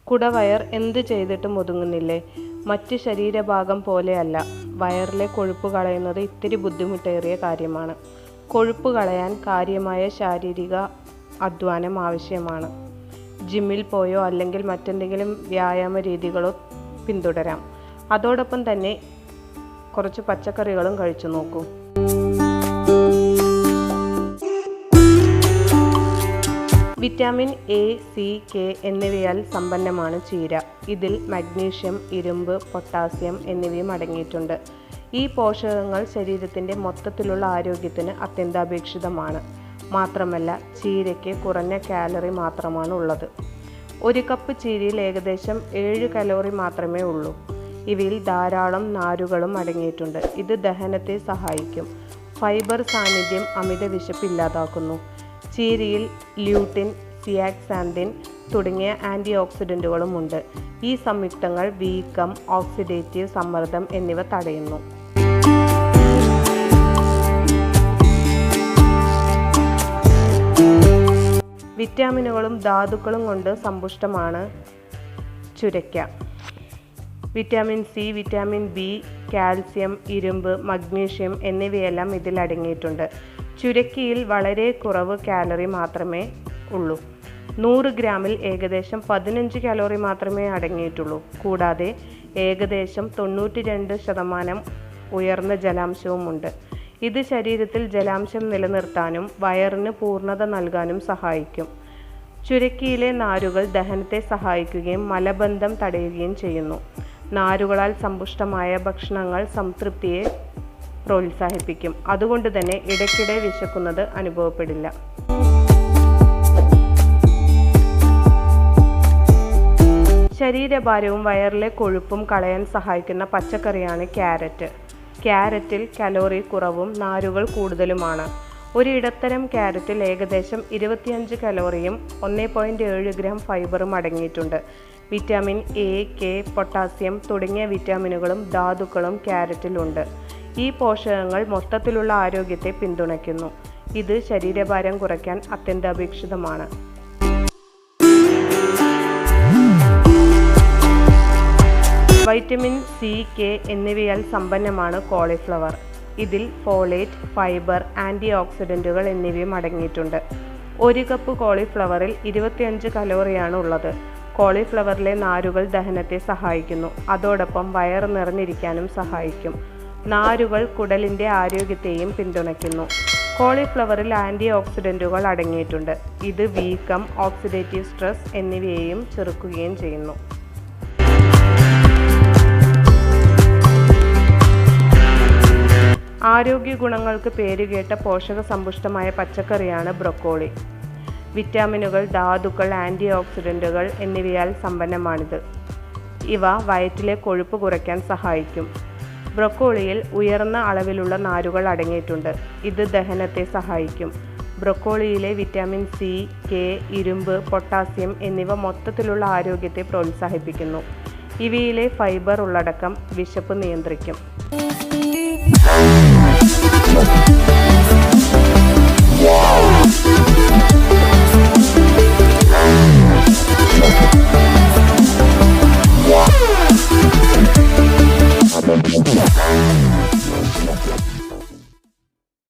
കുടവയർ എന്ത് ചെയ്തിട്ടും ഒതുങ്ങുന്നില്ലേ? മറ്റ് ശരീരഭാഗം പോലെയല്ല. വയറിലെ കൊഴുപ്പ് കളയുന്നത് ഇത്തിരി ബുദ്ധിമുട്ടേറിയ കാര്യമാണ്. കൊഴുപ്പ് കളയാൻ കാര്യമായ ശാരീരിക അധ്വാനം ആവശ്യമാണ്. ജിമ്മിൽ പോയോ അല്ലെങ്കിൽ മറ്റെന്തെങ്കിലും വ്യായാമ രീതികളോ പിന്തുടരാം. അതോടൊപ്പം തന്നെ കുറച്ച് പച്ചക്കറികളും കഴിച്ചു നോക്കൂ. വിറ്റാമിൻ എ, സി, കെ എന്നിവയാൽ സമ്പന്നമാണ് ചീര. ഇതിൽ മഗ്നീഷ്യം, ഇരുമ്പ്, പൊട്ടാസ്യം എന്നിവയും അടങ്ങിയിട്ടുണ്ട്. ഈ പോഷകങ്ങൾ ശരീരത്തിൻ്റെ മൊത്തത്തിലുള്ള ആരോഗ്യത്തിന് അത്യന്താപേക്ഷിതമാണ്. മാത്രമല്ല, ചീരയ്ക്ക് കുറഞ്ഞ കാലറി മാത്രമാണ് ഉള്ളത്. ഒരു കപ്പ് ചീരയിൽ ഏകദേശം 7 കലോറി മാത്രമേ ഉള്ളൂ. ഇവയിൽ ധാരാളം നാരുകളും അടങ്ങിയിട്ടുണ്ട്. ഇത് ദഹനത്തെ സഹായിക്കും. ഫൈബർ സാന്നിധ്യം അമിത വിശപ്പ് ഇല്ലാതാക്കുന്നു. ചീരയിൽ ല്യൂട്ടിൻ, സിയാക്സാന്തിൻ തുടങ്ങിയ ആൻറ്റി ഓക്സിഡൻറ്റുകളും ഉണ്ട്. ഈ സംയുക്തങ്ങൾ വീക്കം, ഓക്സിഡേറ്റീവ് സമ്മർദ്ദം എന്നിവ തടയുന്നു. വിറ്റാമിനുകളും ധാതുക്കളും കൊണ്ട് സമ്പുഷ്ടമാണ് ചുരയ്ക്ക. Vitamin C, vitamin B, calcium, ഇരുമ്പ്, മഗ്നീഷ്യം എന്നിവയെല്ലാം ഇതിൽ അടങ്ങിയിട്ടുണ്ട്. ചുരയ്ക്കയിൽ വളരെ കുറവ് കാലറി മാത്രമേ ഉള്ളൂ. 100 ഗ്രാമിൽ ഏകദേശം 15 കലോറി മാത്രമേ അടങ്ങിയിട്ടുള്ളൂ. കൂടാതെ ഏകദേശം 92% ഉയർന്ന ജലാംശവുമുണ്ട്. ഇത് ശരീരത്തിൽ ജലാംശം നിലനിർത്താനും വയറിന് പൂർണ്ണത നൽകാനും സഹായിക്കും. ചുരയ്ക്കയിലെ നാരുകൾ ദഹനത്തെ സഹായിക്കുകയും മലബന്ധം തടയുകയും ചെയ്യുന്നു. നാരുകളാൽ സമ്പുഷ്ടമായ ഭക്ഷണങ്ങൾ സംതൃപ്തിയെ പ്രോത്സാഹിപ്പിക്കും. അതുകൊണ്ട് തന്നെ ഇടയ്ക്കിടെ വിശക്കുന്നത് അനുഭവപ്പെടില്ല. ശരീരഭാരവും വയറിലെ കൊഴുപ്പും കളയാൻ സഹായിക്കുന്ന പച്ചക്കറിയാണ് ക്യാരറ്റ്. ക്യാരറ്റിൽ കലോറി കുറവും നാരുകൾ കൂടുതലുമാണ്. ഒരു ഇടത്തരം ക്യാരറ്റിൽ ഏകദേശം 25 കലോറിയും 1.7 ഗ്രാം ഫൈബറും അടങ്ങിയിട്ടുണ്ട്. വിറ്റാമിൻ എ, കെ, പൊട്ടാസ്യം തുടങ്ങിയ വിറ്റാമിനുകളും ധാതുക്കളും ക്യാരറ്റിലുണ്ട്. ഈ പോഷകങ്ങൾ മൊത്തത്തിലുള്ള ആരോഗ്യത്തെ പിന്തുണയ്ക്കുന്നു. ഇത് ശരീരഭാരം കുറയ്ക്കാൻ അത്യന്താപേക്ഷിതമാണ്. വൈറ്റമിൻ സി, കെ എന്നിവയാൽ സമ്പന്നമാണ് കോളിഫ്ലവർ. ഇതിൽ ഫോളേറ്റ്, ഫൈബർ, ആൻറ്റി ഓക്സിഡൻറ്റുകൾ എന്നിവയും അടങ്ങിയിട്ടുണ്ട്. 1 കപ്പ് കോളിഫ്ലവറിൽ 25 കലോറിയാണ് ഉള്ളത്. കോളിഫ്ലവറിലെ നാരുകൾ ദഹനത്തെ സഹായിക്കുന്നു. അതോടൊപ്പം വയറ് നിറഞ്ഞിരിക്കാനും സഹായിക്കും. നാരുകൾ കുടലിൻ്റെ ആരോഗ്യത്തെയും പിന്തുണയ്ക്കുന്നു. കോളിഫ്ലവറിൽ ആൻറ്റി ഓക്സിഡൻറ്റുകൾ അടങ്ങിയിട്ടുണ്ട്. ഇത് വീക്കം, ഓക്സിഡേറ്റീവ് സ്ട്രെസ് എന്നിവയെയും ചെറുക്കുകയും ചെയ്യുന്നു. ആരോഗ്യ ഗുണങ്ങൾക്ക് പേരുകേട്ട പോഷക സമ്പുഷ്ടമായ പച്ചക്കറിയാണ് ബ്രൊക്കോളി. വിറ്റാമിനുകൾ, ധാതുക്കൾ, ആൻറ്റി ഓക്സിഡൻറ്റുകൾ എന്നിവയാൽ സമ്പന്നമാണിത്. ഇവ വയറ്റിലെ കൊഴുപ്പ് കുറയ്ക്കാൻ സഹായിക്കും. ബ്രൊക്കോളിയിൽ ഉയർന്ന അളവിലുള്ള നാരുകൾ അടങ്ങിയിട്ടുണ്ട്. ഇത് ദഹനത്തെ സഹായിക്കും. ബ്രൊക്കോളിയിലെ വിറ്റാമിൻ സി, കെ, ഇരുമ്പ്, പൊട്ടാസ്യം എന്നിവ മൊത്തത്തിലുള്ള ആരോഗ്യത്തെ പ്രോത്സാഹിപ്പിക്കുന്നു. ഇവയിലെ ഫൈബർ ഉള്ളടക്കം വിശപ്പ് നിയന്ത്രിക്കും. Wow.